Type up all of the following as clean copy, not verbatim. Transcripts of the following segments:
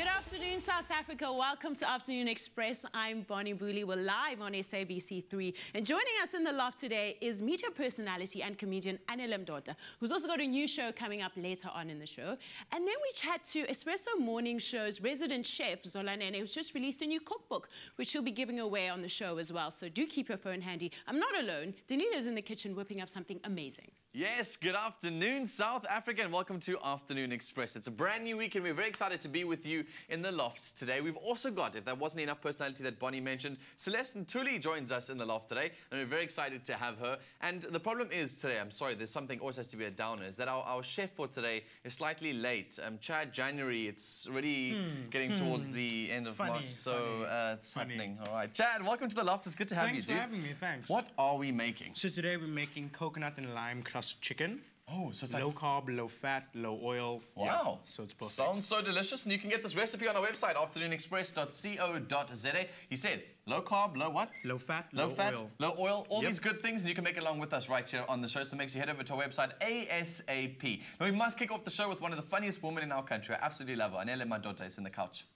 Good afternoon, South Africa. Welcome to Afternoon Express. I'm Bonnie Booley. We're live on SABC3. And joining us in the loft today is media personality and comedian Anele Mdoda, who's also got a new show coming up later on in the show. And then we chat to Expresso Morning Show's resident chef, Zola Nene, who's just released a new cookbook, which she'll be giving away on the show as well. So do keep your phone handy. I'm not alone. Danita's in the kitchen whipping up something amazing. Yes, good afternoon, South Africa, and welcome to Afternoon Express. It's a brand new week, and we're very excited to be with you in the loft today. We've also got, if that wasn't enough personality that Bonnie mentioned, Celeste Nthuli joins us in the loft today, and we're very excited to have her. And the problem is today, I'm sorry, there's something always has to be a downer, is that our chef for today is slightly late. Chad, January, it's already getting towards the end of March, so it's happening. All right, Chad, welcome to the loft. It's good to have you, dude. Thanks for having me, thanks. What are we making? So today we're making coconut and lime crust chicken. Oh, so it's low carb, low fat, low oil. Wow. Yeah, so it's perfect. Sounds so delicious. And you can get this recipe on our website, afternoonexpress.co.za. You said low carb, low what? Low fat, low fat, oil. low oil. All these good things, and you can make it along with us right here on the show. So make sure you head over to our website ASAP. Now we must kick off the show with one of the funniest women in our country. I absolutely love her. Anele Mdoda is in the couch.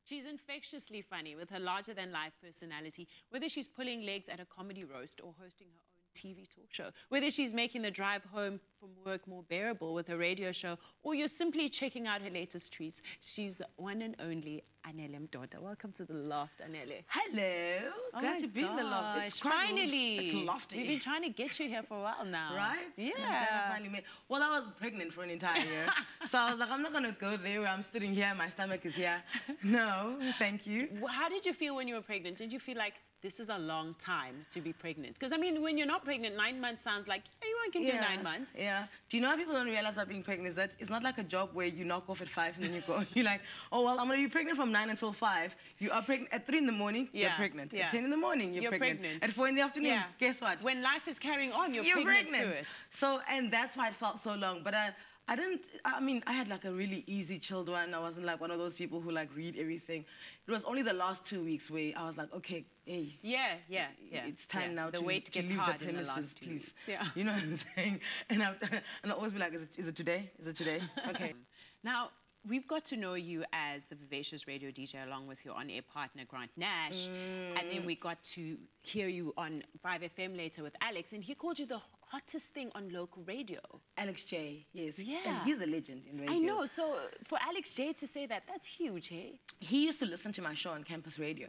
She's infectiously funny with her larger-than-life personality, whether she's pulling legs at a comedy roast or hosting her own TV talk show, whether she's making the drive home from work more bearable with her radio show, or you're simply checking out her latest tweets. She's the one and only Anele Mdoda. Welcome to the loft, Anele. Hello. Glad to be in the loft. It's finally. It's lofty. We've been trying to get you here for a while now. Right? Yeah. Finally made. Well, I was pregnant for an entire year. So I was like, I'm not going to go there where I'm sitting here, my stomach is here. No, thank you. How did you feel when you were pregnant? Did you feel like this is a long time to be pregnant? Because, I mean, when you're not pregnant, 9 months sounds like anyone can do 9 months. Yeah. Do you know how people don't realize that being pregnant is that it's not like a job where you knock off at 5 and then you go, you're like, oh, well, I'm going to be pregnant from 9 until 5. You are pregnant at 3 in the morning, you're pregnant. At 10 in the morning, you're pregnant. At 4 in the afternoon, guess what? When life is carrying on, you're pregnant through it. So, and that's why it felt so long. But I mean, I had like a really easy, chilled one. I wasn't like one of those people who like read everything. It was only the last 2 weeks where I was like, okay, hey. Yeah. It's time now the to weight gets leave hard the in the premises, last 2 please. weeks. Yeah. You know what I'm saying? And I always be like, is it today? Is it today? Okay. Now, we've got to know you as the vivacious radio DJ along with your on-air partner, Grant Nash. And then we got to hear you on 5FM later with Alex, and he called you the hottest thing on local radio. Alex J, yes. Yeah. And he's a legend in radio. I know. So for Alex J to say that, that's huge, hey? He used to listen to my show on campus radio,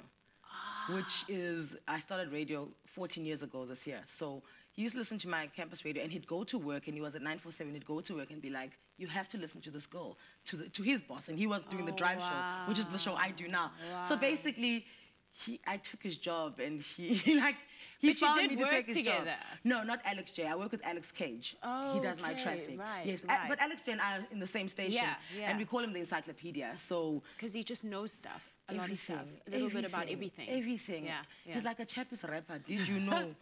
which is, I started radio 14 years ago this year. So he used to listen to my campus radio, and he'd go to work, and he was at 947, he'd go to work and be like, you have to listen to this girl, to his boss. And he was doing the drive show, which is the show I do now. So basically, I took his job, and he found me to take his job. No, not Alex J. I work with Alex Cage. Oh, he does my traffic. Right, yes, right. But Alex J and I are in the same station, and we call him the encyclopedia. So because he just knows stuff, a lot of stuff, a little bit about everything. Everything. Yeah. He's like a Chappies rapper. Did you know?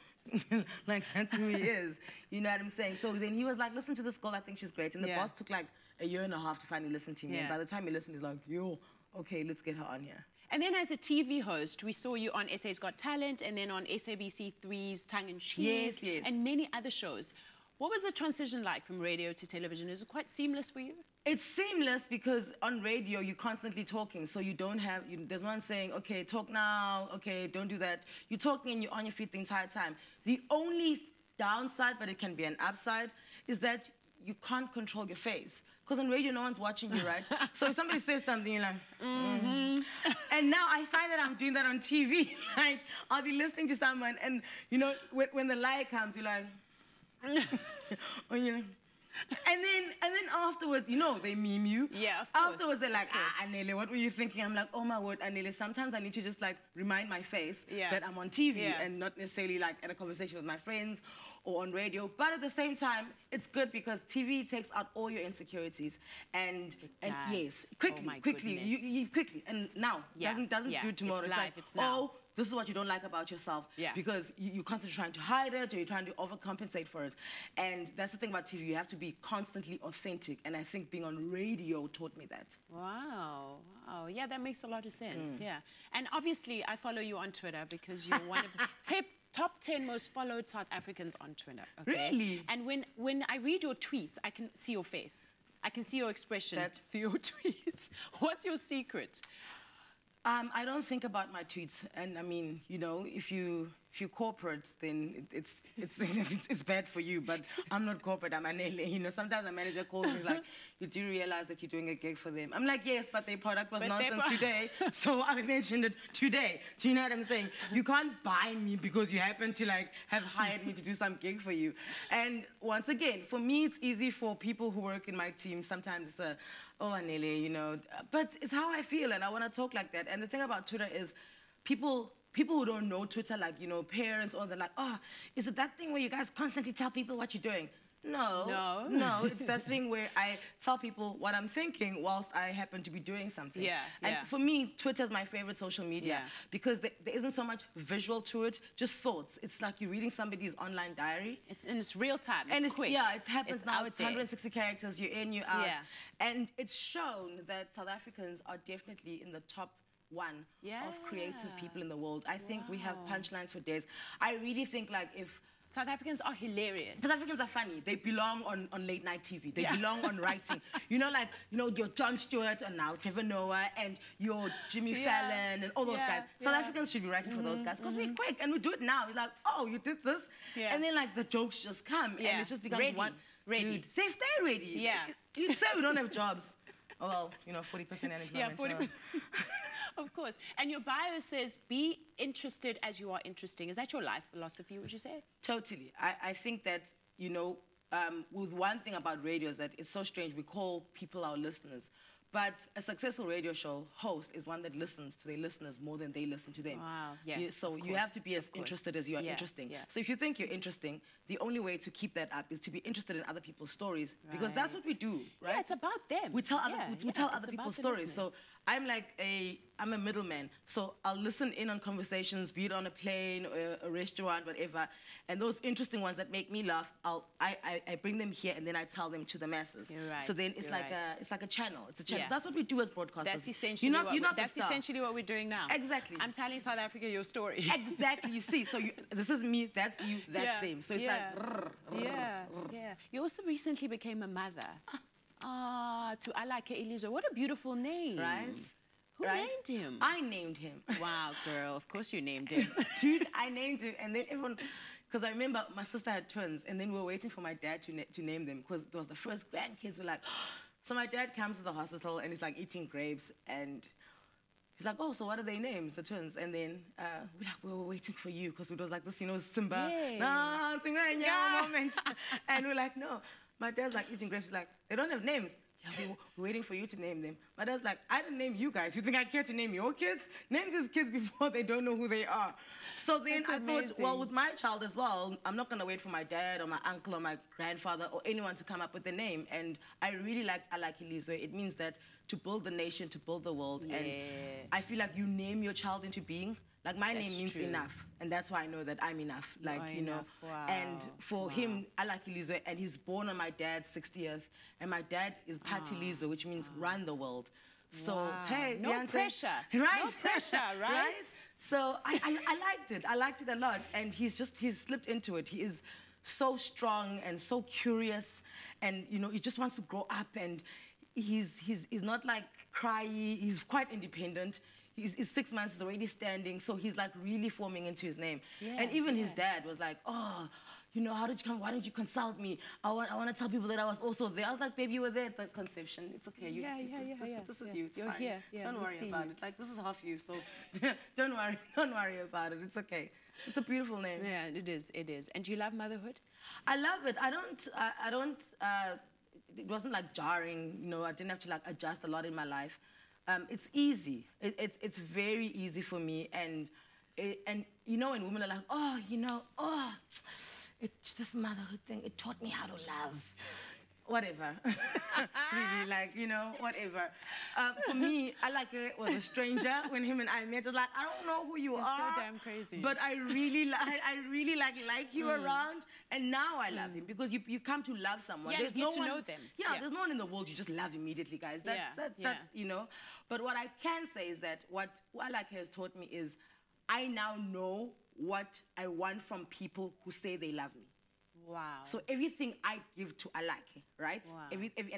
Like, that's who he is. You know what I'm saying? So then he was like, listen to this girl, I think she's great. And the boss took like a year and a half to finally listen to me. And by the time he listened, he's like, yo, okay, let's get her on here. And then as a TV host, we saw you on SA's Got Talent and then on SABC3's Tongue and Cheek and many other shows. What was the transition like from radio to television? Is it quite seamless for you? It's seamless because on radio, you're constantly talking. So you don't have, there's no one saying, okay, talk now, okay, don't do that. You're talking and you're on your feet the entire time. The only downside, but it can be an upside, is that you can't control your face. Because on radio, no one's watching you, right? So if somebody says something, you're like, And now I find that I'm doing that on TV. Like, I'll be listening to someone, and, you know, when the light comes, you're like, or, you know, and then afterwards, you know, they meme you. Yeah, of course. Afterwards, they're like, Anele, what were you thinking? I'm like, oh my word, Anele, sometimes I need to just like remind my face that I'm on TV and not necessarily like in a conversation with my friends or on radio. But at the same time, it's good because TV takes out all your insecurities and yes, quickly, you quickly, and now doesn't do tomorrow. It's like, oh, this is what you don't like about yourself because you're constantly trying to hide it or you're trying to overcompensate for it. And that's the thing about TV. You have to be constantly authentic. And I think being on radio taught me that. Wow. Wow. Yeah, that makes a lot of sense. Yeah. And obviously, I follow you on Twitter because you're one of the top 10 most followed South Africans on Twitter. Okay? Really? And when I read your tweets, I can see your face. I can see your expression That- through your tweets. What's your secret? I don't think about my tweets, and I mean, you know, if you're corporate, then it's bad for you. But I'm not corporate. I'm Anele. You know, sometimes a manager calls me like, "You do realize that you're doing a gig for them?" I'm like, "Yes, but their product was nonsense today, so I mentioned it today." Do you know what I'm saying? You can't buy me because you happen to like have hired me to do some gig for you. And once again, for me, it's easy. For people who work in my team, sometimes it's a, "Oh, Anele," you know, but it's how I feel, and I want to talk like that. And the thing about Twitter is, people who don't know Twitter, like, you know, parents, or they're like, "Oh, is it that thing where you guys constantly tell people what you're doing?" No, it's that thing where I tell people what I'm thinking whilst I happen to be doing something. And for me, Twitter is my favorite social media because there isn't so much visual to it, just thoughts. It's like you're reading somebody's online diary. It's real time. And it's quick. Yeah, it happens now. It's out there. 160 characters. You're in, you're out. Yeah. And it's shown that South Africans are definitely in the top one of creative people in the world. I think we have punchlines for days. I really think, like, if South Africans are hilarious. South Africans are funny. They belong on late night TV. They belong on writing. You know, like, you know, your Jon Stewart and now Trevor Noah and your Jimmy Fallon and all those guys. South Africans should be writing for those guys because we're quick and we do it now. It's like, "Oh, you did this?" And then, like, the jokes just come and it's just become one. Ready. Dude, they stay ready. Yeah. You say we don't have jobs. Oh, well, you know, 40% unemployment. Yeah, 40%. Of course. And your bio says, "Be interested as you are interesting." Is that your life philosophy, would you say? Totally. I think that, you know, with one thing about radio is that it's so strange. We call people our listeners. But a successful radio show host is one that listens to their listeners more than they listen to them. Wow, yeah. So you have to be as interested as you are interesting. Yeah. So if you think you're interesting, the only way to keep that up is to be interested in other people's stories because that's what we do, right? Yeah, it's about them. We tell other, we tell other it's people's about the stories. So listeners. I'm like I'm a middleman. So I'll listen in on conversations, be it on a plane or a restaurant, whatever. And those interesting ones that make me laugh, I bring them here and then I tell them to the masses. You're right. So then it's like a channel. It's a channel. Yeah. That's what we do as broadcasters. That's essentially that's essentially what we're doing now. Exactly. I'm telling South Africa your story. Exactly. You see, so this is me, that's you, that's them. So it's like, yeah. You also recently became a mother. To Alake Elizwe. What a beautiful name. Right? Who named him? I named him. Wow, girl. Of course you named him. Dude, I named him. And then everyone, because I remember my sister had twins, and then we were waiting for my dad to name them, because it was the first grandkids. We're like, so my dad comes to the hospital, and he's like eating grapes, and he's like, "Oh, so what are their names, the twins?" And then we were waiting for you, because it was like this, you know, Simba. Yes. No, Simba, yeah, moment. And we're like, no. My dad's like eating grapes. He's like, "They don't have names." "Yeah, we're waiting for you to name them." My dad's like, "I didn't name you guys. You think I care to name your kids? Name these kids before they don't know who they are." So then I thought, well, with my child as well, I'm not going to wait for my dad or my uncle or my grandfather or anyone to come up with the name. And I really liked Alake Elizwe. It means that to build the nation, to build the world. Yeah. And I feel like you name your child into being. Like, my name means true. enough, and that's why I know that I'm enough. Like, you know. Wow. And for him, Alake Elizwe, and he's born on my dad's 60th, and my dad is Pati Lizwe, which means run the world. So, hey, no Beyonce, pressure. right? No pressure, right? So I liked it. I liked it a lot, and he's slipped into it. He is so strong and so curious, and you know, he just wants to grow up, and he's not like cryy. He's quite independent. He's 6 months, he's already standing, so he's like really forming into his name. And even his dad was like, "Oh, you know, how did you come? Why didn't you consult me? I want to tell people that I was also there." I was like, "Baby, you were there at the conception. It's okay. This is you. It's You're fine. here. Yeah, don't we worry see about you. it. Like, this is half you, so don't worry about it. It's okay. It's a beautiful name." Yeah, it is. And do you love motherhood? I love it. I don't. It wasn't like jarring. You know, I didn't have to like adjust a lot in my life. It's easy. It's very easy for me. And you know, when women are like, "Oh, you know, it's this motherhood thing. It taught me how to love." Whatever. Really, like, you know, whatever. For me, Alake was a stranger when him and I met. I was like, "I don't know who you are. So damn crazy. But I really like you around. And now I love him, because you come to love someone. Yeah, there's you no get to one, know them. Yeah, Yeah. there's no one in the world you just love immediately, guys. That's you know. But what I can say is that what Alake has taught me is I now know what I want from people who say they love me. Wow. So everything I give to Alake, right? Wow.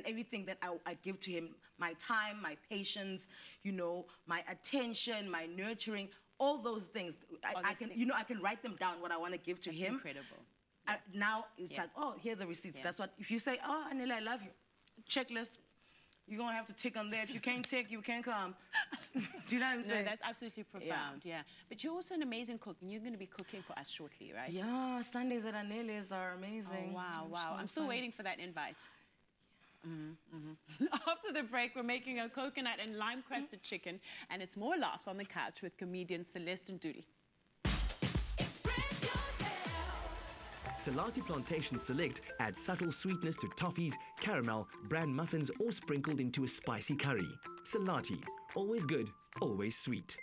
Everything that I give to him, my time, my patience, you know, my attention, my nurturing, all those things. I can write them down what I want to give to him. Incredible. Now it's like, oh, here are the receipts. That's what, if you say, oh, Anele, I love you, checklist, you're going to have to tick on there. If you can't tick, you can't come. Do you know what I'm saying? No, that's absolutely profound, yeah. But you're also an amazing cook, and you're going to be cooking for us shortly, right? Yeah, Sundays at Anele's are amazing. Oh, wow, wow. I'm still waiting for that invite. After the break, we're making a coconut and lime crusted chicken, and it's more laughs on the couch with comedian Celeste Nthuli. Salati Plantation Select adds subtle sweetness to toffees, caramel, bran muffins, or sprinkled into a spicy curry. Salati, always good, always sweet.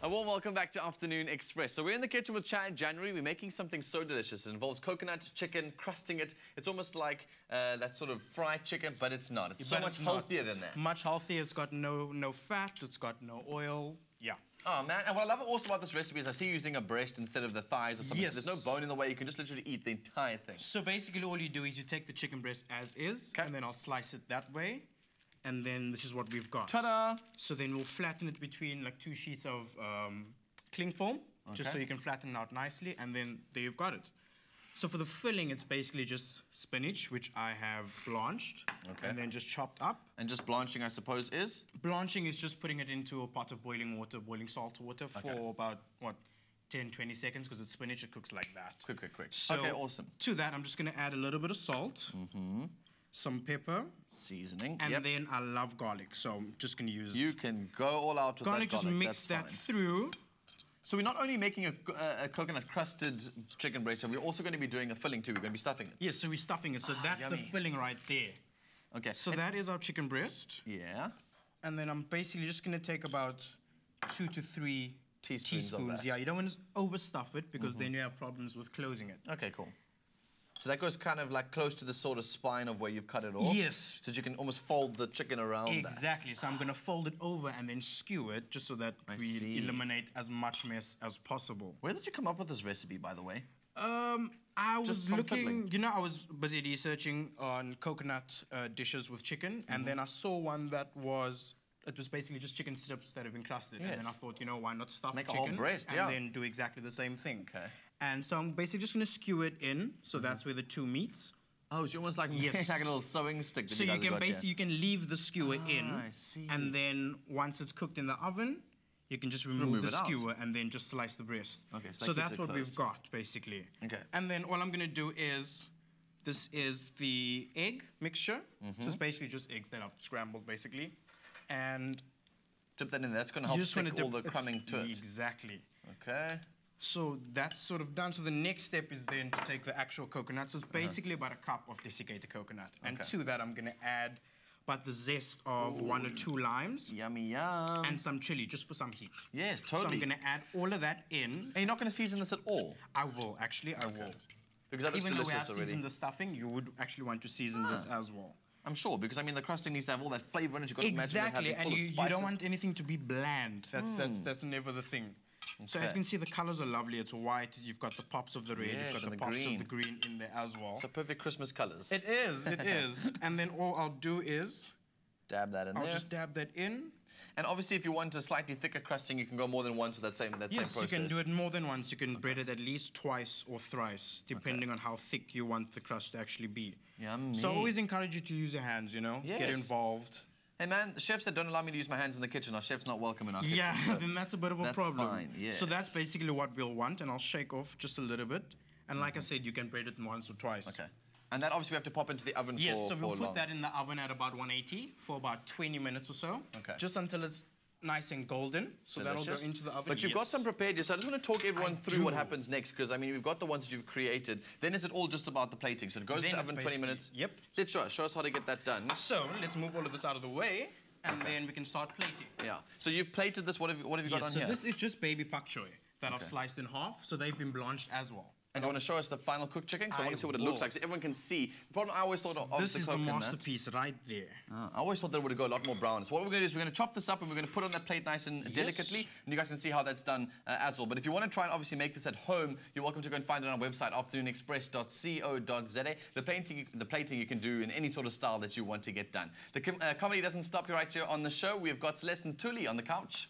A warm welcome back to Afternoon Express. So we're in the kitchen with Chad January. We're making something so delicious. It involves coconut, chicken, crusting it. It's almost like that sort of fried chicken, but it's not. It's so much healthier than that. Much healthier. It's got no fat. It's got no oil. Yeah. Oh, man. And what I love also about this recipe is I see you using a breast instead of the thighs or something. Yes. So there's no bone in the way. You can just literally eat the entire thing. So basically all you do is you take the chicken breast as is, and then I'll slice it that way. And then this is what we've got. Ta-da! So then we'll flatten it between like 2 sheets of cling foam, just so you can flatten it out nicely, and then there you've got it. So for the filling, it's basically just spinach, which I have blanched, and then just chopped up. And just blanching, I suppose, is? Blanching is just putting it into a pot of boiling water, boiling salt water for about, what, 10, 20 seconds, because it's spinach, it cooks like that. Quick. So okay, awesome. To that, I'm just going to add a little bit of salt, some pepper, seasoning, and then I love garlic, so I'm just going to use... You can go all out with garlic. that garlic. Just mix that through. So we're not only making a coconut crusted chicken breast, we're also going to be doing a filling too. We're going to be stuffing it. Yes, so we're stuffing it. So that's the filling right there. Okay. So that is our chicken breast. Yeah. And then I'm basically just going to take about 2 to 3 teaspoons of that. Yeah, you don't want to overstuff it because then you have problems with closing it. Okay, cool. So that goes kind of like close to the sort of spine of where you've cut it off? Yes. So that you can almost fold the chicken around Exactly. So I'm going to fold it over and then skew it just so that we eliminate as much mess as possible. Where did you come up with this recipe, by the way? I was looking, fiddling. you know, I was busy researching on coconut dishes with chicken, and then I saw one that was... It was basically just chicken strips that have been crusted. Yes. And then I thought, you know, why not stuff Make a chicken whole breast, and then do exactly the same thing. Okay. And so I'm basically just going to skew it in. So that's where the two meets. Oh, it's almost like, like a little sewing stick that so you guys can got basically, you can leave the skewer in. I see. And then once it's cooked in the oven, you can just remove the skewer and then just slice the breast. Okay, so that's what we've got, basically. Okay. And then all I'm going to do is, this is the egg mixture. So it's basically just eggs that I've scrambled, basically. And... dip that in there. That's going to help stick all the crumbing to it. Exactly. Okay. So that's sort of done. So the next step is then to take the actual coconut. So it's basically about a cup of desiccated coconut. And to that, I'm going to add about the zest of 1 or 2 limes. Yummy. And some chili, just for some heat. Yes, totally. So I'm going to add all of that in. And you're not going to season this at all? I will, actually. I will. Because that looks Even though we delicious have already. seasoned the stuffing, you would actually want to season this as well. I'm sure, because I mean the crusting needs to have all that flavour in it. You've got to imagine it having full of you spices. don't want anything to be bland. That's never the thing. So as you can see, the colours are lovely. It's white. You've got the pops of the red. Yes, you've got and the the pops green. of the green in there as well. So perfect Christmas colours. It is. It is. And then all I'll do is dab that in there. I'll just dab that in. And obviously, if you want a slightly thicker crusting, you can go more than once with that same process. Yes, you can do it more than once. You can bread it at least twice or thrice, depending on how thick you want the crust to actually be. Yummy. So I always encourage you to use your hands, you know? Yes. Get involved. Hey man, the chefs that don't allow me to use my hands in the kitchen, our chef's not welcome in our kitchen. Yeah, So then that's a bit of a that's problem. fine, yes. So that's basically what we'll want, and I'll shake off just a little bit. And like I said, you can bread it once or twice. Okay. And that obviously we have to pop into the oven Yes, for so we'll put long. that in the oven at about 180 for about 20 minutes or so. Okay. Just until it's nice and golden. So that'll go into the oven. But you've got some prepared here, so I just want to talk everyone through what do. happens next, because I mean, we've got the ones that you've created. Then is it all just about the plating? So it goes in the oven 20 minutes. Yep. Let's show us how to get that done. So let's move all of this out of the way, and then we can start plating. Yeah. So you've plated this. What have you got on so here? this is just baby pak choy that I've sliced in half. So they've been blanched as well. And you want to show us the final cooked chicken? Because I want to see what it looks like so everyone can see. The problem I always thought of this is the coconut. masterpiece right there. I always thought that it would go a lot more brown. So what we're going to do is we're going to chop this up and we're going to put it on that plate nice and delicately. And you guys can see how that's done as well. But if you want to try and obviously make this at home, you're welcome to go and find it on our website, afternoonexpress.co.za. The plating you can do in any sort of style that you want to get done. The comedy doesn't stop you right here on the show. We've got Celeste Nthuli on the couch.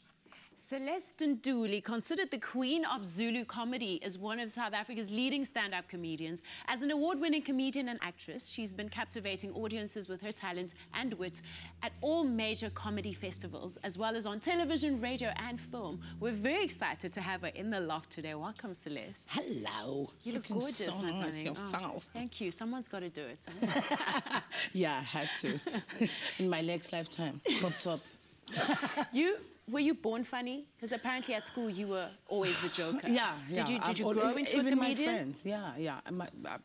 Celeste Nthuli, considered the queen of Zulu comedy, is one of South Africa's leading stand-up comedians. As an award-winning comedian and actress, she's been captivating audiences with her talent and wit at all major comedy festivals, as well as on television, radio and film. We're very excited to have her in the loft today. Welcome, Celeste. Hello. You look gorgeous, so my nice darling. yourself. Thank you. Someone's got to do it. Yeah, I had to. In my next lifetime. Crop top. Were you born funny? Because apparently at school you were always the joker. Yeah. Did you grow into a comedian? My friends, yeah.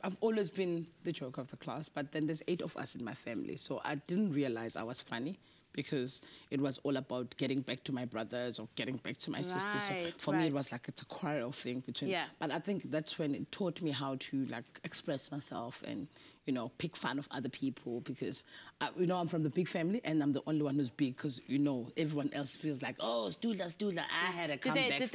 I've always been the joke of the class, but then there's 8 of us in my family, so I didn't realize I was funny because it was all about getting back to my brothers or getting back to my sisters. So for me, it was like it's a quarrel thing between. Yeah. But I think that's when it taught me how to like express myself and, you know, pick fun of other people because, you know, I'm from the big family and I'm the only one who's big because, you know, everyone else feels like, oh, Stula, I had a comeback Did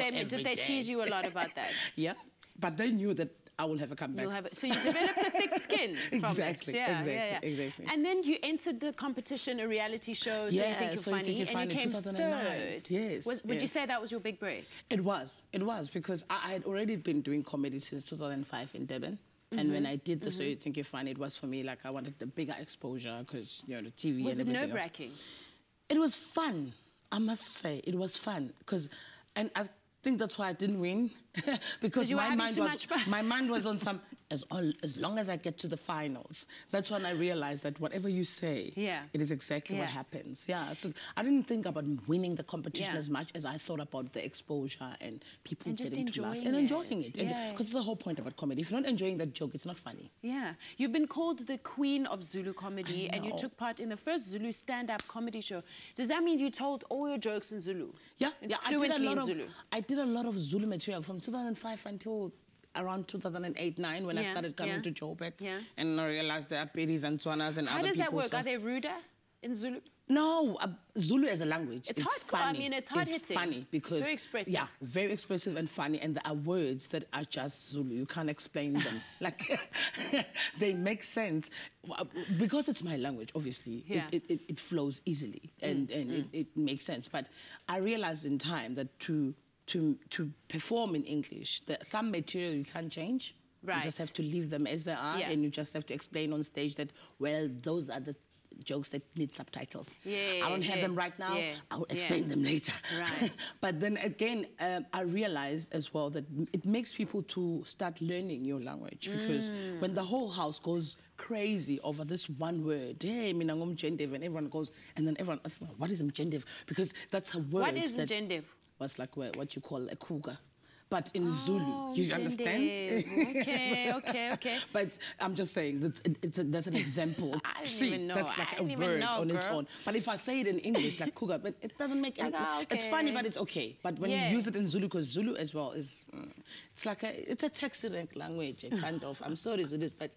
they tease you a lot about that? Yeah, but they knew that I will have a comeback. So you developed a thick skin from exactly, it. Exactly. And then you entered the competition, a reality show, So You Think You're Funny, and you came 2009. third. Yes. Would you say that was your big break? It was because I had already been doing comedy since 2005 in Durban. And when I did the So You Think You're Funny, it was for me like I wanted the bigger exposure because, you know, the TV was and everything else. Was it nerve-wracking? It was fun, I must say. It was fun and I think that's why I didn't win because my mind was on some as long as I get to the finals. That's when I realized that whatever you say, it is exactly what happens. Yeah, so I didn't think about winning the competition as much as I thought about the exposure and people getting to laugh and enjoying it. Because it's the whole point about comedy. If you're not enjoying that joke, it's not funny. Yeah, you've been called the queen of Zulu comedy, and you took part in the first Zulu stand-up comedy show. Does that mean you told all your jokes in Zulu? Yeah, I did a lot of Zulu material from 2005 until around 2008-9 when I started coming to Joburg. And I realized there are Pedis and Tswanas and other people. How does that work? Are they ruder in Zulu? No, Zulu as a language it's is hard, funny. I mean, it's hard-hitting. It's funny because... It's very expressive. Yeah, very expressive and funny. And there are words that are just Zulu. You can't explain them. Like, they make sense. Because it's my language, obviously, it flows easily and it makes sense. But I realized in time that to perform in English, some material you can't change. Right. You just have to leave them as they are, and you just have to explain on stage that, well, those are the jokes that need subtitles. I don't have them right now. I'll explain them later. Right. But then again, I realized as well that it makes people to start learning your language because when the whole house goes crazy over this one word, hey, mina ngumjendev, and everyone goes, and then everyone asks, what is mjendev? Because that's a word. What is mjendev? Was like what you call a cougar. But in Zulu, you understand? Okay. But I'm just saying, that's an example. I didn't even know. That's like a word on its own. But if I say it in English, like cougar, but it doesn't make any... It's funny, but it's okay. But when you use it in Zulu, because Zulu as well is... it's like it's a textile language, kind of. I'm sorry, Zulu, but...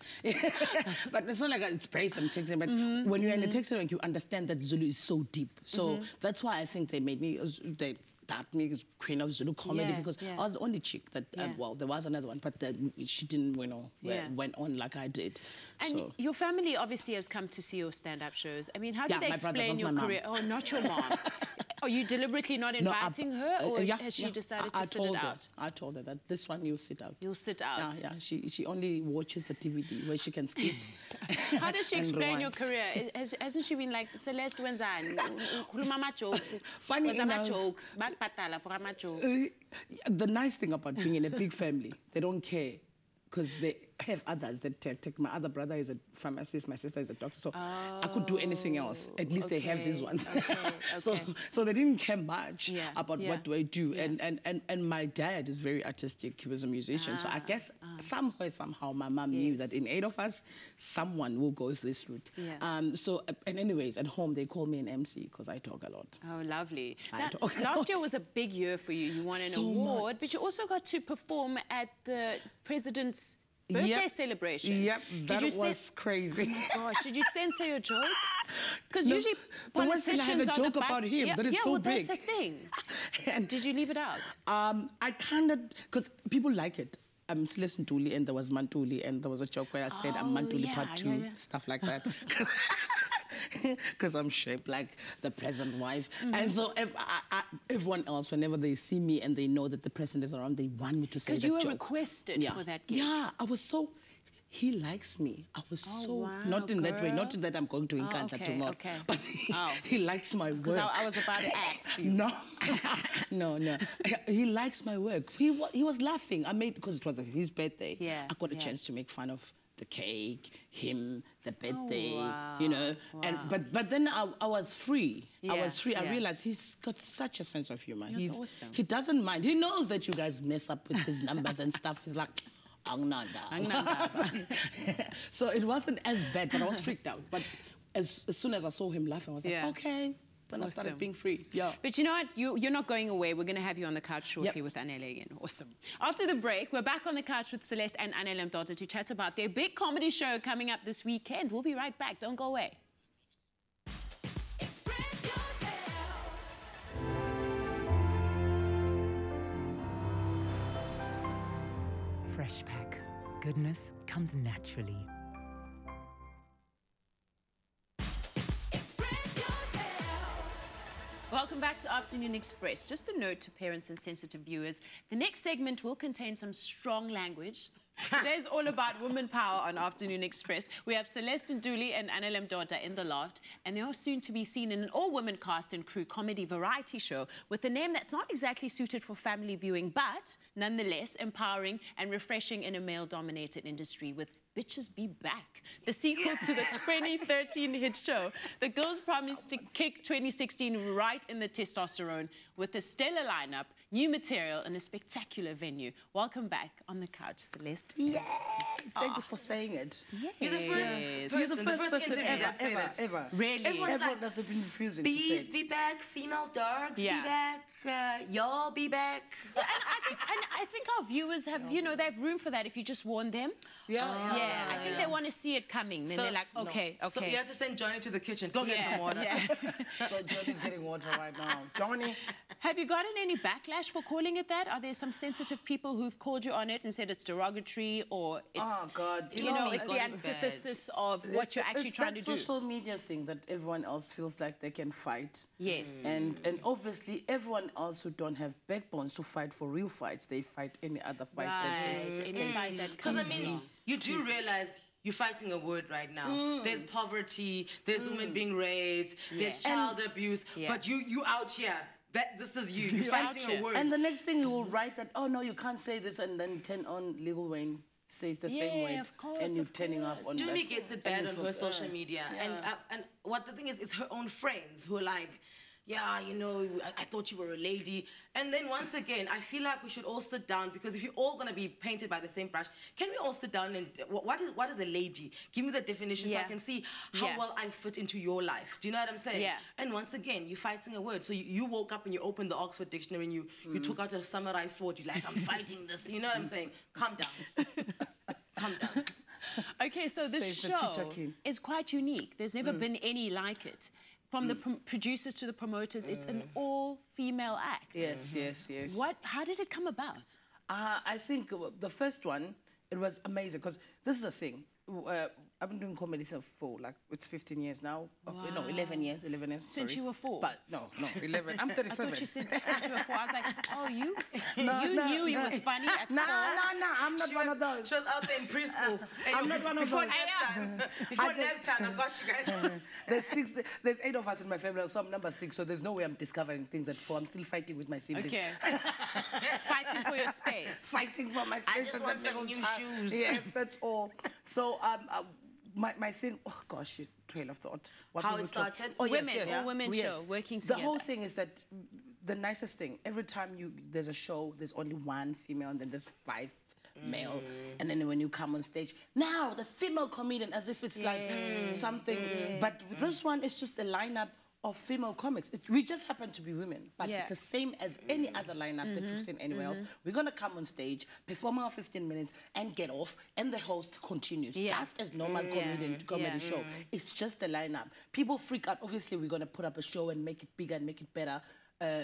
but it's not like it's based on textile. But when you're in the textile rank, you understand that Zulu is so deep. So that's why I think they made me... That me as queen of Zulu comedy because I was the only chick that, well, there was another one, but she didn't, you know, went on like I did. And your family obviously has come to see your stand-up shows. I mean, how did they explain your career? Oh, not your mom. Are you deliberately not inviting her, or has she decided to sit it out? I told her that this one you'll sit out. You'll sit out. Yeah. She only watches the DVD where she can skip. How does she explain your career? Hasn't she been like, Celeste, wenzani? Kuluma jokes. Funny enough. Jokes. The nice thing about being in a big family, they don't care because have others that take. My other brother is a pharmacist, my sister is a doctor, so I could do anything else. At least they have these ones. So they didn't care much about what do I do. And my dad is very artistic. He was a musician. So I guess somehow my mom knew that in 8 of us, someone will go this route. And anyways, at home, they call me an MC because I talk a lot. Oh, lovely. Last year was a big year for you. You won an award, but you also got to perform at the president's birthday celebration. Yep, that was crazy. Oh my gosh, did you censor your jokes? Because usually I have a joke about him that is so big. That's the thing. And did you leave it out? I kind of, because people like it. I'm Celeste Nthuli, and there was Ntuli, and there was a joke where I said I'm Ntuli part 2, stuff like that. Because I'm shaped like the president's wife. And so everyone else, whenever they see me and they know that the president is around, they want me to say that joke. Because you were requested for that gig. Yeah, I was so... He likes me. I was not in that way, not in that I'm going to Inkandla tomorrow, but he likes my work. Because I was about to ask you. No. He likes my work. He was laughing. Because it was his birthday, I got a chance to make fun of the cake, him, the birthday, you know. And but then I was free. I was free. I realized he's got such a sense of humor. That's awesome. He doesn't mind. He knows that you guys mess up with his numbers and stuff. He's like, so it wasn't as bad, but I was freaked out. But as soon as I saw him laughing, I was like, okay. Then I started being free. But you know what? You're not going away. We're going to have you on the couch shortly with Anele again. Awesome. After the break, we're back on the couch with Celeste and Anele Mdoda to chat about their big comedy show coming up this weekend. We'll be right back. Don't go away. Fresh Pack. Goodness comes naturally. Welcome back to Afternoon Express. Just a note to parents and sensitive viewers, the next segment will contain some strong language. Today's all about women power on Afternoon Express. We have Celeste Nthuli and Anele Mdoda in the loft, and they are soon to be seen in an all-women cast and crew comedy variety show with a name that's not exactly suited for family viewing, but nonetheless empowering and refreshing in a male-dominated industry with Bitches Be Back, the sequel to the 2013 hit show. The girls promised to kick 2016 right in the testosterone with a stellar lineup, new material, and a spectacular venue. Welcome back on the couch, Celeste. Yay! Thank you for saying it. Yes. You're the first person ever. Really? Everyone has been refusing to say Bees it. be back, female dogs be back, y'all be back. And I think our viewers have, you know, they have room for that if you just warn them. I think they want to see it coming. Then they're like, okay. So you have to send Johnny to the kitchen. Go get some water. So Johnny's getting water right now. Johnny. Have you gotten any backlash for calling it that? Are there some sensitive people who've called you on it and said it's derogatory or it's, you know, it's the antithesis of what you're actually trying to do? It's that social media thing that everyone else feels like they can fight. Yes. And obviously everyone else who don't have backbones to fight for real fights, they fight any other fight. Any fight that Because, comes I mean, you do realize you're fighting a word right now. There's poverty, there's women being raped, there's child abuse, but you out here. This is you. You're fighting a word. And the next thing you will write that, oh no, you can't say this, and then turn on Lil Wayne says the same way, of course, and you're turning up on Dumi that. gets it bad on her social media, and what the thing is, it's her own friends who are like, yeah, you know, I thought you were a lady. And then once again, I feel like we should all sit down, because if you're all going to be painted by the same brush, can we all sit down and, what is a lady? Give me the definition so I can see how well I fit into your life. Do you know what I'm saying? Yeah. And once again, you're fighting a word. So you woke up and you opened the Oxford Dictionary and you took out a samurai sword. You're like, I'm fighting this. You know what I'm saying? Calm down. Calm down. Okay, so this show is quite unique. There's never been any like it. From the producers to the promoters, it's an all-female act. Yes. How did it come about? I think the first one, it was amazing, because this is the thing. I've been doing comedy since it's 15 years now. Wow. No, 11 years. Since sorry. you were 4? But no, 11. I'm 37. I thought you said since you were 4. I was like, oh, you knew he was funny at 4? No, I'm not one of those. She was out there in preschool. I'm not one of those. Before nap time, I got you guys. There's 8 of us in my family, so I'm number 6, so there's no way I'm discovering things at 4. I'm still fighting with my siblings. Okay. Fighting for your space. Fighting for my space. I just want some new shoes. Yes, that's all. So, my thing, oh gosh, trail of thought. How it started? Oh, women, yes, yes. women show, working together. The whole thing is that the nicest thing, every time there's a show, there's only 1 female and then there's 5 male. And then when you come on stage, now the female comedian, as if it's like something. But this one is just a lineup of female comics. We just happen to be women, but it's the same as any other lineup that you've seen anywhere else. We're going to come on stage, perform our 15 minutes, and get off, and the host continues, just as normal comedy show. It's just a lineup. People freak out. Obviously, we're going to put up a show and make it bigger and make it better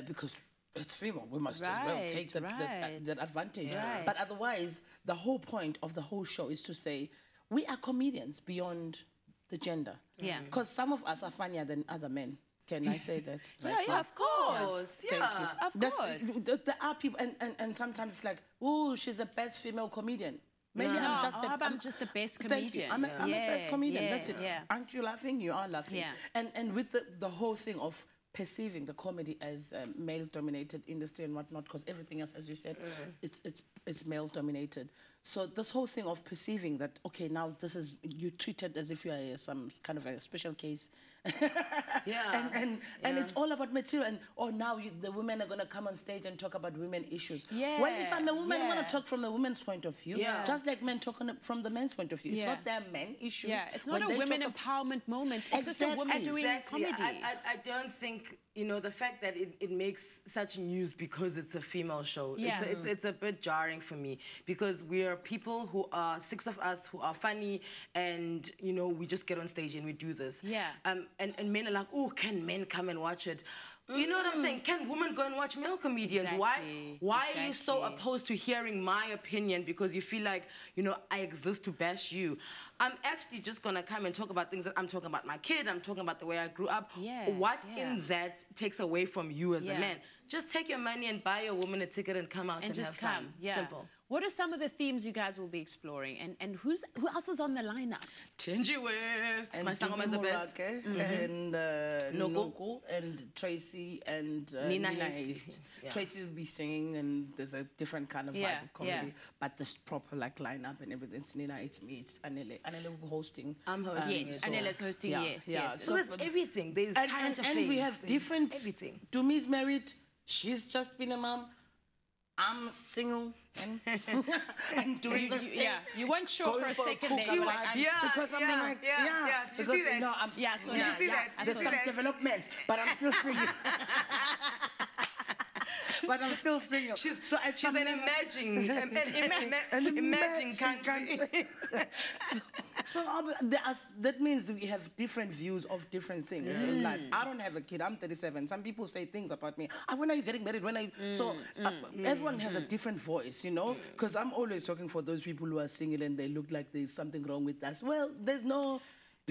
because it's female. We must just well take that advantage. Right. But otherwise, the whole point of the whole show is to say, we are comedians beyond the gender. Yeah. Because some of us are funnier than other men. Can I say that? Yeah, of course. Thank you. Of course. There are people, and sometimes it's like, oh, she's the best female comedian. Maybe I'm just the best comedian. Thank you. I'm the best comedian. That's it. Yeah. Aren't you laughing? You are laughing. Yeah. And with the whole thing of perceiving the comedy as a male-dominated industry and whatnot, because everything else, as you said, it's male-dominated. So this whole thing of perceiving that, okay, now this is, you treated as if you are some kind of a special case. And it's all about material. And now the women are going to come on stage and talk about women issues. Yeah. Well, if I'm a woman, I want to talk from the women's point of view, just like men talking from the men's point of view. It's not their men issues. Yeah, it's not a women empowerment moment. It's just a woman doing comedy. I don't think, the fact that it makes such news because it's a female show. Yeah. It's a bit jarring for me because we are people who are 6 of us who are funny and, we just get on stage and we do this. Yeah. And men are like, oh, can men come and watch it? You know what I'm saying? Can women go and watch male comedians? Why are you so opposed to hearing my opinion because you feel like, I exist to bash you? I'm actually just going to come and talk about things that I'm talking about my kid. I'm talking about the way I grew up. What in that takes away from you as a man? Just take your money and buy your woman a ticket and come out and just have come. fun. Simple. What are some of the themes you guys will be exploring? And who else is on the lineup? Tenji Works, my song is the best. And Noko and Tracy and Nina Hayes. Tracy will be singing and there's a different kind of vibe of comedy. But this proper lineup and everything. It's Nina, it's me, it's Anele. Anele will be hosting. I'm hosting. Yes, Anele's hosting, yes. So there's everything. There's current affairs. And we have different... Everything. Dumi's married. She's just been a mom. I'm single and doing this thing. Yeah, you weren't sure for a second. Because I'm like, Did you see that? No, Did you see that? There's some development, but I'm still single. But I'm still single. She's an imagine country. So that means that we have different views of different things in life. I don't have a kid. I'm 37. Some people say things about me. When are you getting married? When are you? So everyone has a different voice, Because I'm always talking for those people who are single and they look like there's something wrong with us. Well, there's no...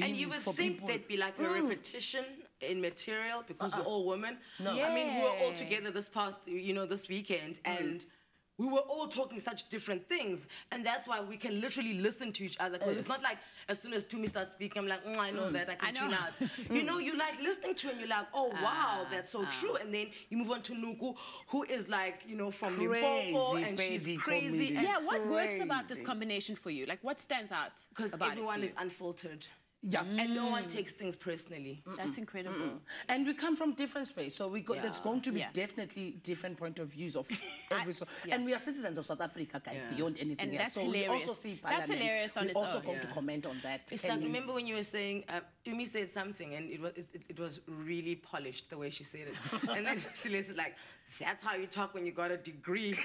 And you would think there'd be like a repetition in material because we're all women. No. I mean, we were all together this past, this weekend, and we were all talking such different things. And that's why we can literally listen to each other. Because it's not like as soon as Tumi starts speaking, I'm like, I know that, I can tune out. You like listening to him, you're like, oh, wow, that's so true. And then you move on to Nuku, who is like, from Limpopo, and she's crazy. And what works about this combination for you? Like, what stands out? Because everyone is unfiltered. Yeah. And no one takes things personally. That's incredible. And we come from different spaces, so there's going to be definitely different point of views of every and we are citizens of South Africa, guys, beyond anything else. So hilarious. We also see Parliament. That's hilarious on its own. We're also going to comment on that. It's like, remember when you were saying, Tumi said something, and it was really polished, the way she said it. And then Celeste is like, that's how you talk when you got a degree.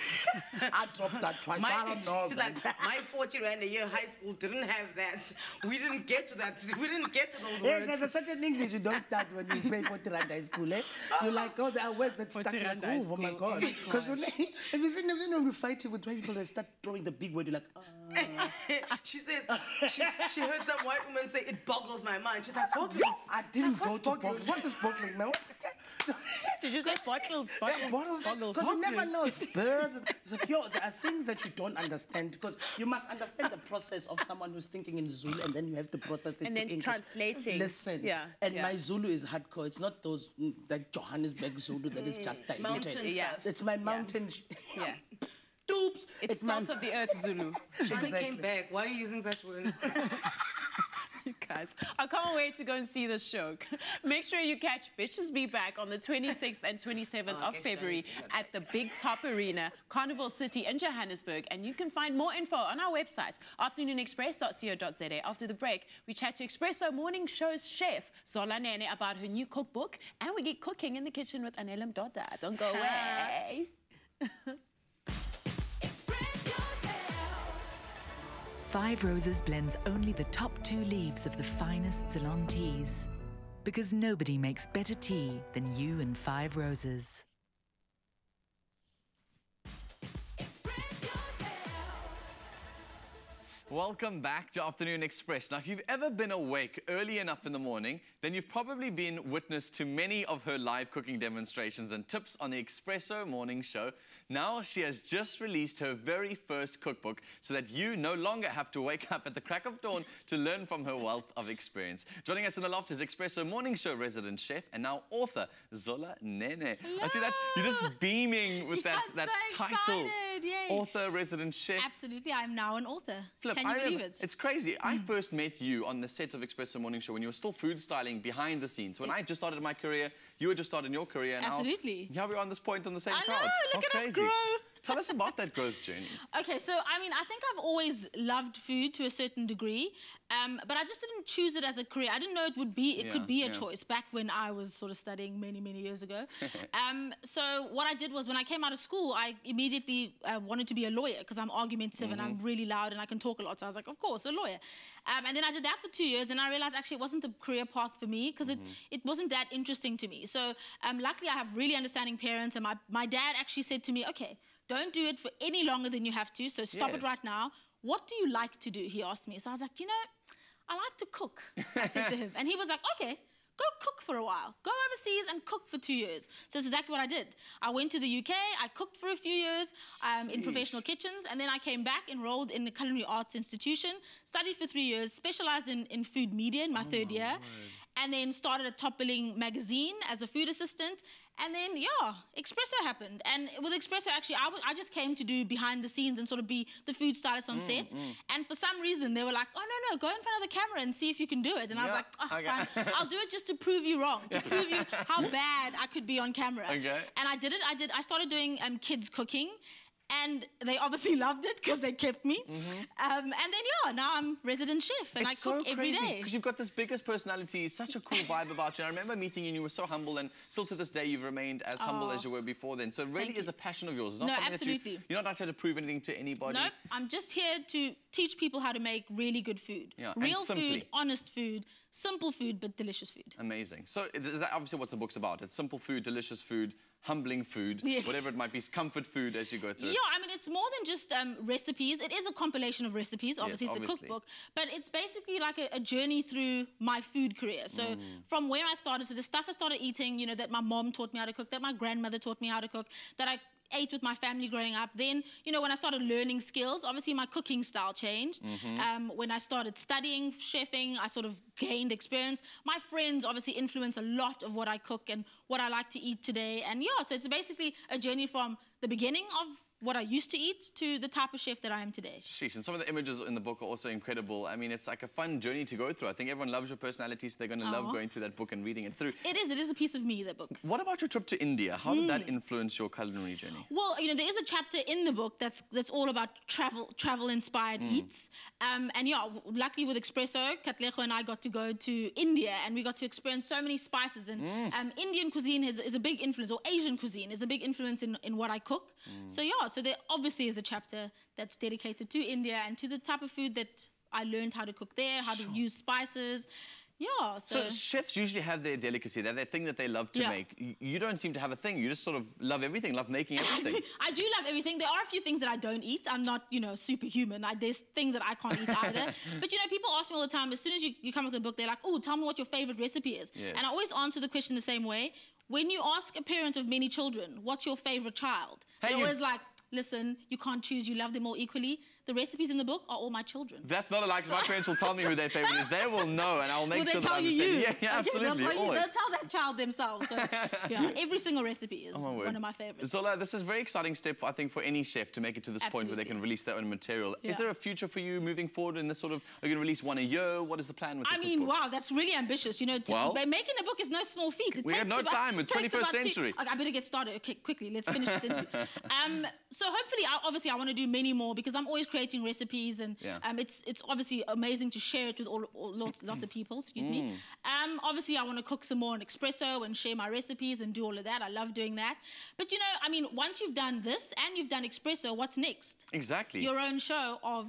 I dropped that twice. I don't know. She's like, my 40 rand a year high school didn't have that. We didn't get to that We didn't get to those Hey, words. there's a certain English you don't start when you pay for Tiranda school, eh? You're like, oh, there are words that stuck like, oh my God. Because have you seen when we're fighting with white people, they start throwing the big word, you're like, She says, she heard some white woman say, it boggles my mind. She's like, boggles? I didn't go to boggles. What is boggling, man? Did you say bottles? Bottles. Because you never know, it's birds. It's like, yo, there are things that you don't understand because you must understand the process of someone who's thinking in Zulu and then you have to process it and to then English. translating. Listen, my Zulu is hardcore. It's not those that Johannesburg Zulu that is just diluted. Mountain stuff. It's my mountain. Yeah. Oops. It's salt of the earth Zulu. Johnny came back. Why are you using such words? You guys, I can't wait to go and see this show. Make sure you catch Bitches Be Back on the 26th and 27th of February at the Big Top Arena, Carnival City in Johannesburg. And you can find more info on our website, afternoonexpress.co.za. After the break, we chat to Expresso Morning Show's chef, Zola Nene, about her new cookbook. And we get cooking in the kitchen with Anele Mdoda. Don't go away. Five Roses blends only the top 2 leaves of the finest Ceylon teas. Because nobody makes better tea than you and Five Roses. Welcome back to Afternoon Express. Now, if you've ever been awake early enough in the morning, then you've probably been witness to many of her live cooking demonstrations and tips on the Expresso Morning Show. Now, she has just released her very first cookbook so that you no longer have to wake up at the crack of dawn to learn from her wealth of experience. Joining us in the loft is Expresso Morning Show resident chef and now author, Zola Nene. Hello. I see that you're just beaming with that so title. Yay. Author, resident chef. Absolutely, I'm now an author. Flip, Can you believe it? It's crazy. I first met you on the set of Expresso Morning Show when you were still food styling behind the scenes. When I just started my career, you were just starting your career. And Absolutely. Now we're on this point on the same I crowd. know, look How at us crazy. grow. Tell us about that growth journey. Okay, so I mean, I think I've always loved food to a certain degree, but I just didn't choose it as a career. I didn't know it would be, it could be a choice back when I was sort of studying many, many years ago. So what I did was when I came out of school, I immediately wanted to be a lawyer because I'm argumentative and I'm really loud and I can talk a lot. So I was like, of course, a lawyer. And then I did that for 2 years and I realized actually it wasn't the career path for me because it wasn't that interesting to me. So luckily I have really understanding parents and my dad actually said to me, okay, don't do it for any longer than you have to, so stop it right now. What do you like to do, he asked me. So I was like, you know, I like to cook, I said to him. And he was like, okay, go cook for a while. Go overseas and cook for 2 years. So that's exactly what I did. I went to the UK, I cooked for a few years in professional kitchens, and then I came back, enrolled in the Culinary Arts Institution, studied for 3 years, specialized in food media in my third year, and then started a top-billing magazine as a food assistant. And then, Expresso happened. And with Expresso, actually, I just came to do behind the scenes and sort of be the food stylist on set. And for some reason, they were like, oh, no, go in front of the camera and see if you can do it. And I was like, oh, fine. I'll do it just to prove you wrong, to prove you how bad I could be on camera. And I did it. I started doing kids cooking. And they obviously loved it because they kept me. And then, now I'm resident chef and I cook every day. Because you've got this biggest personality, such a cool vibe about you. I remember meeting you and you were so humble and still to this day you've remained as humble as you were before then. So it really is a passion of yours. It's not something absolutely. that you're not trying to prove anything to anybody. No, I'm just here to teach people how to make really good food. Real food, honest food, simple food, but delicious food. Amazing. So is that obviously what the book's about? It's simple food, delicious food, humbling food, whatever it might be, comfort food as you go through it. I mean, it's more than just recipes. It is a compilation of recipes. Obviously, it's a cookbook. But it's basically like a journey through my food career. So from where I started, so the stuff I started eating, you know, that my mom taught me how to cook, that my grandmother taught me how to cook, that I ate with my family growing up. Then, you know, when I started learning skills, obviously my cooking style changed. When I started studying chefing, I sort of gained experience. My friends obviously influence a lot of what I cook and what I like to eat today. And so it's basically a journey from the beginning of what I used to eat to the type of chef that I am today. Sheesh, and some of the images in the book are also incredible. I mean, it's like a fun journey to go through. I think everyone loves your personality, so they're going to love going through that book and reading it through. It is a piece of me, that book. What about your trip to India? How did that influence your culinary journey? Well, you know, there is a chapter in the book that's all about travel-inspired eats. And luckily with Expresso, Katlejo and I got to go to India and we got to experience so many spices. And Indian cuisine is a big influence, or Asian cuisine is a big influence in what I cook. So there obviously is a chapter that's dedicated to India and to the type of food that I learned how to cook there, how to use spices. Yeah, so chefs usually have their delicacy, their thing that they love to make. You don't seem to have a thing. You just sort of love everything, love making everything. I do love everything. There are a few things that I don't eat. I'm not, you know, superhuman. There's things that I can't eat either. But, you know, people ask me all the time, as soon as you come with a book, they're like, oh, tell me what your favorite recipe is. Yes. And I always answer the question the same way. When you ask a parent of many children, what's your favorite child? They're always like, listen, you can't choose. You love them all equally. The recipes in the book are all my children. That's not a lie, because my parents will tell me who their favorite is. They will know, and I'll make sure that I understand. Yeah, absolutely. They'll tell that child themselves. So, yeah, every single recipe is one of my favorites. Zola, this is a very exciting step, I think, for any chef to make it to this point where they can release their own material. Is there a future for you moving forward in this sort of, are you going to release one a year? What is the plan with your cookbooks? Wow, that's really ambitious. You know, making a book is no small feat. We have no time, it's 21st century. I better get started. Okay, quickly, let's finish this interview. So hopefully, obviously, I want to do many more, because I'm always creating recipes. And it's obviously amazing to share it with lots of people, excuse me. Obviously, I want to cook some more on Expresso and share my recipes and do all of that. I love doing that. But, you know, I mean, once you've done this and you've done Expresso, what's next? Exactly. Your own show of...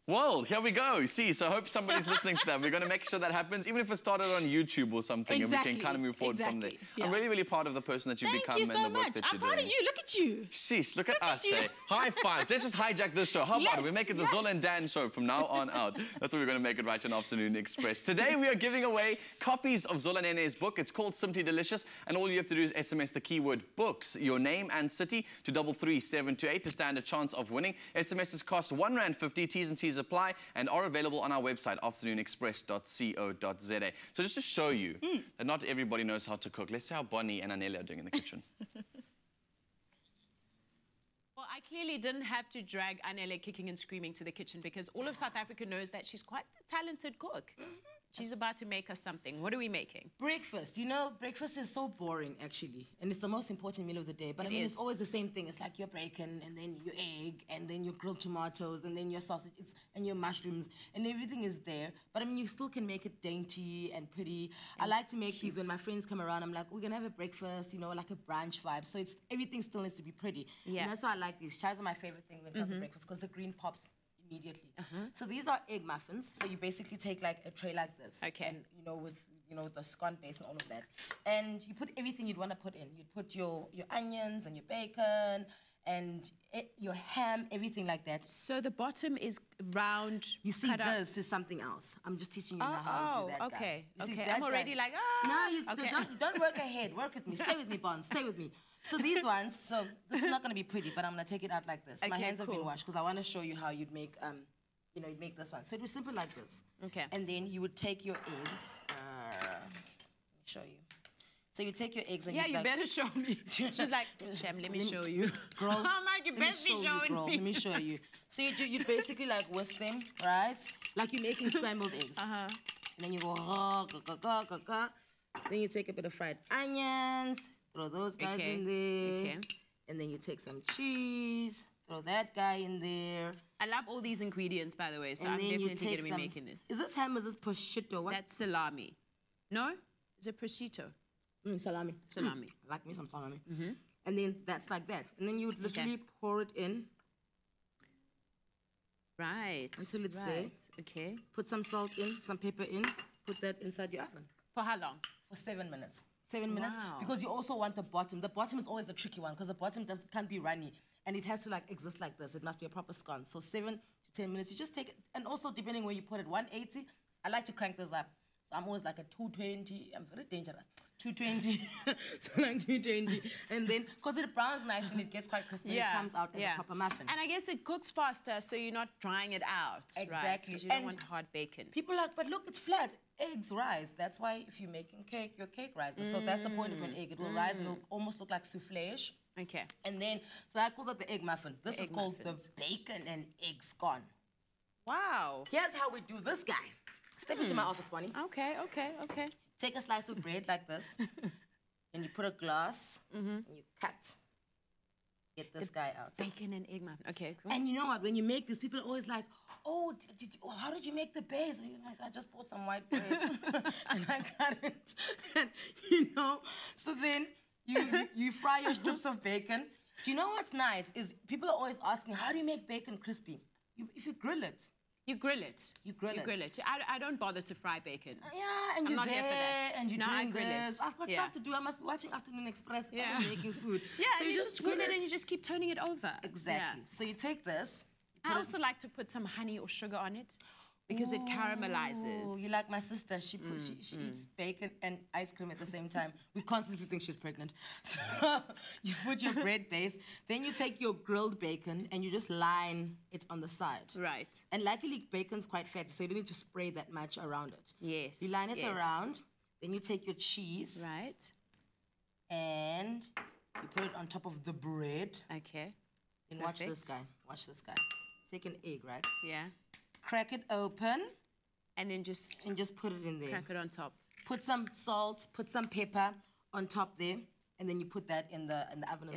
Well, here we go. See, so I hope somebody's listening to that. We're going to make sure that happens, even if it started on YouTube or something, and we can kind of move forward from there. I'm really, really proud of the person that you've become and the work that you're doing. I'm proud of you. Look at you. Sheesh, look at us. High fives. Let's just hijack this show. How about it? We make it the Zola and Dan show from now on out. That's what we're going to make it right on Afternoon Express. Today, we are giving away copies of Zola Nene's book. It's called Simply Delicious, and all you have to do is SMS the keyword books, your name and city, to 33728 to stand a chance of winning. SMSs cost R1.50, T's and C's apply, and are available on our website, afternoonexpress.co.za. So just to show you that not everybody knows how to cook, let's see how Bonnie and Anele are doing in the kitchen. Well, I clearly didn't have to drag Anele kicking and screaming to the kitchen, because all of South Africa knows that she's quite a talented cook. She's about to make us something. What are we making? Breakfast. You know, breakfast is so boring, actually. And it's the most important meal of the day. But I mean, it's always the same thing. It's like your bacon, and then your egg, and then your grilled tomatoes, and then your sausage, and your mushrooms, and everything is there. But I mean, you still can make it dainty and pretty. I like to make these when my friends come around. I'm like, we're going to have a breakfast, you know, like a brunch vibe. So everything still needs to be pretty. Yeah. And that's why I like these. Chais are my favorite thing when it comes to breakfast, because the green pops immediately. So these are egg muffins. So you basically take like a tray like this, and with the scone base and all of that, and you put everything you'd want to put in. You'd put your onions and your bacon and your ham, everything like that. So the bottom is round. You see, this is something else. I'm just teaching you now how to do that. Okay. I'm already like, No, don't work ahead. Work with me. Stay with me, Bond. Stay with me. So these ones, so this is not going to be pretty, but I'm going to take it out like this. My hands have been washed, because I want to show you how you'd make, you'd make this one. So it was simple like this. Okay. And then you would take your eggs. Let me show you. So you take your eggs and you better show me. She's like, Shem, let me show you. Girl, I'm like, you best be showing me. Let me show you. So you basically like whisk them, right? Like you're making scrambled eggs. And then you go, Then you take a bit of fried onions. Throw those guys in there. And then you take some cheese. Throw that guy in there. I love all these ingredients, by the way, so I'm definitely going to be making this. Is this ham? Is this prosciutto? What? That's salami. No? Is it prosciutto? Salami. Salami. I like me some salami. And then that's like that. And then you would literally pour it in. Right. Until it's there. Okay. Put some salt in, some pepper in. Put that inside your oven. For how long? For 7 minutes. 7 minutes, because you also want the bottom. The bottom is always the tricky one, because the bottom can't be runny, and it has to like exist like this. It must be a proper scone. So 7 to 10 minutes. You just take it, and also depending where you put it, 180. I like to crank this up, so I'm always like a 220. I'm very dangerous. 220, so like 220, and then because it browns nice and it gets quite crispy, it comes out as a proper muffin. And I guess it cooks faster, so you're not drying it out. Exactly. Right? You don't want hard bacon. People are like, but look, it's flat. Eggs rise. That's why if you're making cake, your cake rises. So that's the point of an egg. It will rise and it'll almost look like souffle-ish. Okay. And then, so I call that the egg muffin. This is called the bacon and egg scone. Wow. Here's how we do this guy. Step into my office, Bonnie. Okay. Take a slice of bread like this, and you put a glass, and you cut. Get this guy out. Bacon and egg muffin. Okay, cool. And you know what? When you make this, people are always like, oh, how did you make the base? And you're like, I just bought some white bread, and I cut it. And, so then you fry your strips of bacon. Do you know what's nice? Is people are always asking, how do you make bacon crispy? If you grill it, You grill it. You grill it. I don't bother to fry bacon. Yeah, and I'm you're not there, here for that. and you're doing grill this. it. I've got stuff to do. I must be watching Afternoon Express and making food. Yeah, so and you just grill it and you just keep turning it over. Exactly. Yeah. So you take this. I also like to put some honey or sugar on it because it caramelizes. You like my sister. She eats bacon and ice cream at the same time. We constantly think she's pregnant. So you put your bread base, then you take your grilled bacon and you just line it on the side. Right. And luckily, bacon's quite fatty, so you don't need to spray that much around it. Yes. You line it around, then you take your cheese. Right. And you put it on top of the bread. Okay. And watch this guy. Watch this guy. Take an egg, right? Yeah. Crack it open. And then just put it in there. Crack it on top. Put some salt, put some pepper on top there, and then you put that in the oven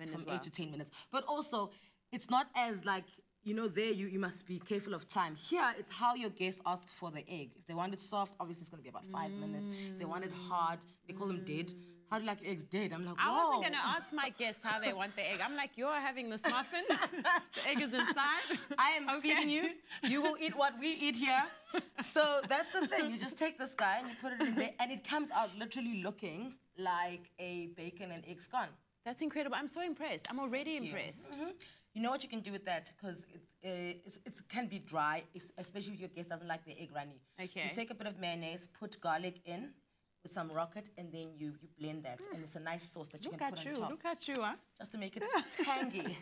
from 8 to 10 minutes. But also, it's not as like, you know, there you must be careful of time. Here, it's how your guests ask for the egg. If they want it soft, obviously it's gonna be about 5 minutes. If they want it hard, they call them dead. How do you like your eggs dead? I'm like, whoa. I wasn't gonna ask my guests how they want the egg. I'm like, you're having this muffin. The egg is inside. I am feeding you. You will eat what we eat here. So that's the thing. You just take this guy and you put it in there, and it comes out literally looking like a bacon and egg scone. That's incredible. I'm so impressed. I'm already impressed. You know what you can do with that? Because it can be dry, especially if your guest doesn't like the egg runny. Okay. You take a bit of mayonnaise, put garlic in with some rocket, and then you blend that. And it's a nice sauce that you can put on top. Look at you, huh? Just to make it tangy.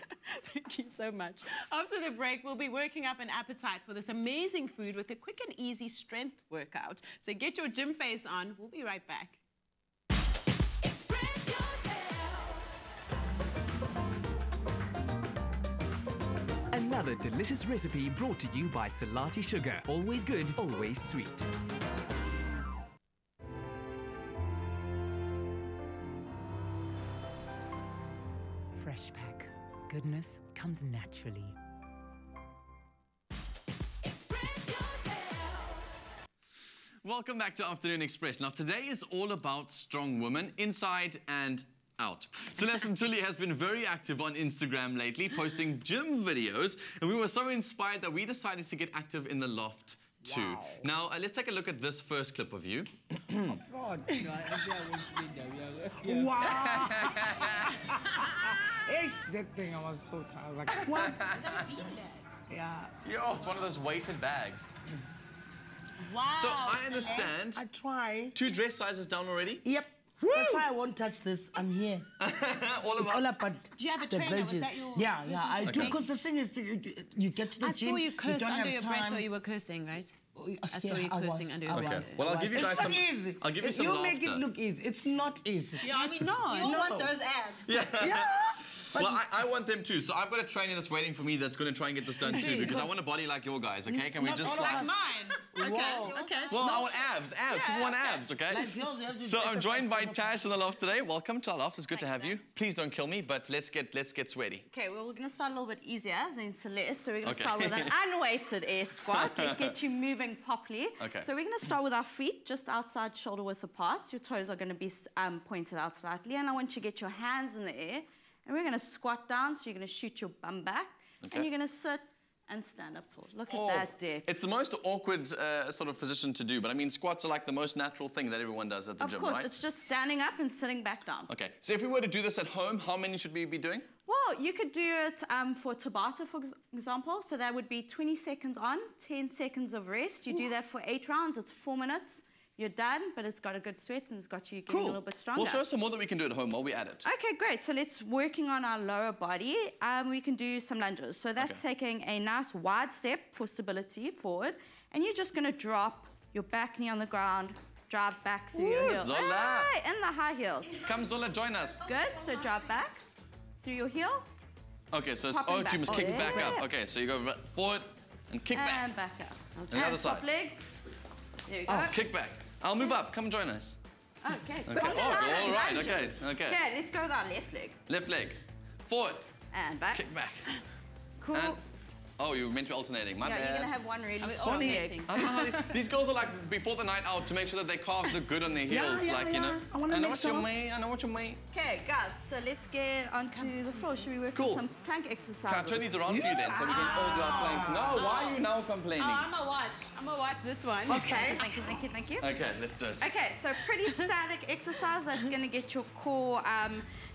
Thank you so much. After the break, we'll be working up an appetite for this amazing food with a quick and easy strength workout. So get your gym face on. We'll be right back. Express yourself. Another delicious recipe brought to you by Salati Sugar. Always good, always sweet. Fresh Pack. Goodness comes naturally. Welcome back to Afternoon Express. Now, today is all about strong women, inside and out. Celeste Nthuli has been very active on Instagram lately, posting gym videos, and we were so inspired that we decided to get active in the loft too. Wow. Now, let's take a look at this first clip of you. Wow! That thing, I was so tired. I was like, what? Yeah. Yeah, it's one of those weighted bags. Wow. So I understand. I try. 2 dress sizes down already? Yep. Woo! That's why I won't touch this. I'm here. It's all about Do you have a the trainer? veggies. Was that your... Yeah, I do. Because the thing is, you get to the gym, I saw you curse don't under have your time. breath, or you were cursing, right? I saw you cursing under your breath. Well, I'll give you guys some. Easy. I'll give you some You laughter. make it look easy. It's not easy. Yeah, It's not. You all want those abs. Yeah. Yeah. Well, I want them too. So I've got a trainer that's waiting for me that's going to try and get this done too, because I want a body like your guys, okay? Can we just like... Mine. Okay. Okay. Well, I want abs. We want abs, okay? So I'm joined by TASH in the loft today. Welcome to our loft. It's good to have you. Please don't kill me, but let's get sweaty. Okay, well, we're going to start a little bit easier than Celeste. So we're going to start with an unweighted air squat that get you moving properly. Okay. So we're going to start with our feet just outside shoulder width apart. Your toes are going to be pointed out slightly. And I want you to get your hands in the air. And we're going to squat down, so you're going to shoot your bum back. Okay. And you're going to sit and stand up tall. Look at that depth. It's the most awkward sort of position to do, but I mean, squats are like the most natural thing that everyone does at the gym, right? Of course, it's just standing up and sitting back down. Okay, so if we were to do this at home, how many should we be doing? Well, you could do it for Tabata, for example. So that would be 20 seconds on, 10 seconds of rest. You do that for 8 rounds. It's 4 minutes. You're done, but it's got a good sweat and it's got you getting a little bit stronger. Well, show us some more that we can do at home while we're at it. Okay, great. So let's working on our lower body. We can do some lunges. So that's taking a nice wide step for stability forward, and you're just going to drop your back knee on the ground, drive back through your heel. Zola! Hey, in the high heels. Come, Zola, join us. Good. So drive back through your heel. Okay, so you must kick back up. Okay, so you go forward and kick back. And back up. Okay. And the other side. Top legs. There we go. Oh, kick back. I'll move up. Come and join us. Okay. Oh, all right. Okay. Okay, let's go with our left leg. Left leg. Forward. And back. Kick back. Cool. And Oh, you were meant to be alternating. My bad. You're going to have one really strong alternating? leg. These girls are like before the night out to make sure that their calves look good on their heels. Yeah, like, yeah. you know. I wanna know make what sure. you mean. I know what you mean. Okay, guys, so let's get onto the floor. Should we work Cool. on some plank exercises? Can I turn these around for you then so we can all do our planks? No, why are you now complaining? Oh, I'm gonna watch this one. Okay, thank you, thank you, thank you. Okay, let's do it. Okay, so pretty static exercise that's going to get your core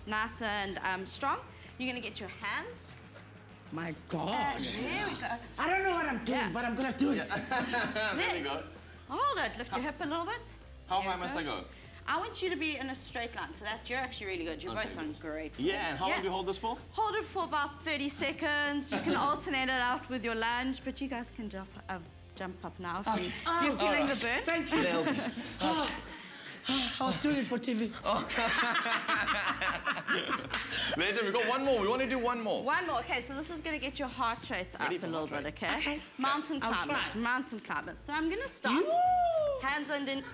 nice and strong. You're going to get your hands. My God. There we go. I don't know what I'm doing, but I'm going to do it. There we go. Hold it. Lift your hip a little bit. How high must I go? I want you to be in a straight line, so that you're actually really good. You're both on great form. Yeah, and how long do you hold this for? Hold it for about 30 seconds. You can alternate it out with your lunge, but you guys can jump up now if you're feeling the burn. Thank you. I was doing it for TV. Later, we've got one more. We want to do one more. One more. Okay, so this is going to get your heart rate up a little bit, okay? Mountain climbers. Mountain climbers. So I'm going to start. Hands underneath.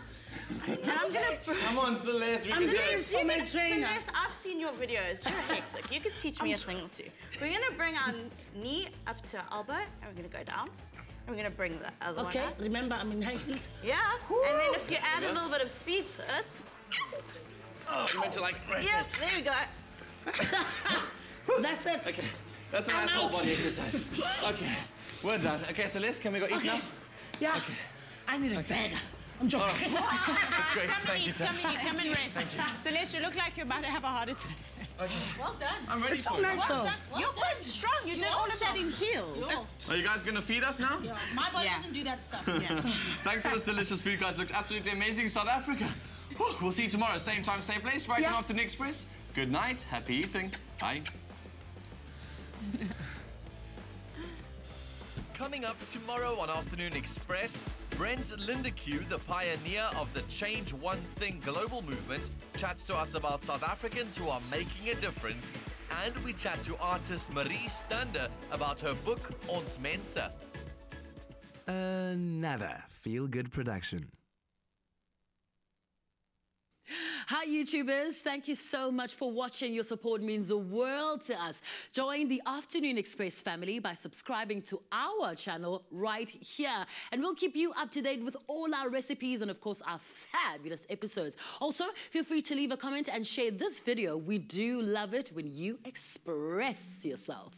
And I'm going to... Come on, Celeste. We I'm can do doing it. this for my trainer. Celeste, I've seen your videos. You're hectic. You can teach me a thing or two. We're going to bring our knee up to our elbow, and we're going to go down. And we're going to bring the other one up. Remember, I'm in high heels. Yeah. And then if you add a little bit of speed to it... Oh, you meant to like... Right. Yep, there we go. That's it. Okay, that's a nice whole body exercise. Okay, we're done. Okay, Celeste, can we go eat now? Yeah. Okay. I need a bed. I'm joking. That's great. Thank you, Tash. Come and rest. Celeste, you look like you're about to have a heart attack. Okay. Well done. I'm ready It's for so it. nice, though. You're quite strong. You did all of that in heels. Are you guys going to feed us now? Yeah, my body doesn't do that stuff. Thanks for this delicious food, guys. Looks absolutely amazing. South Africa. Whew. We'll see you tomorrow. Same time, same place. Right on Afternoon Express. Good night. Happy eating. Bye. Coming up tomorrow on Afternoon Express, Brent Lindeque, the pioneer of the Change One Thing global movement, chats to us about South Africans who are making a difference. And we chat to artist Marie Stander about her book, Ons Mense. Nada. Feel good production. Hi YouTubers, thank you so much for watching. Your support means the world to us. Join the Afternoon Express family by subscribing to our channel right here. And we'll keep you up to date with all our recipes and of course our fabulous episodes. Also, feel free to leave a comment and share this video. We do love it when you express yourself.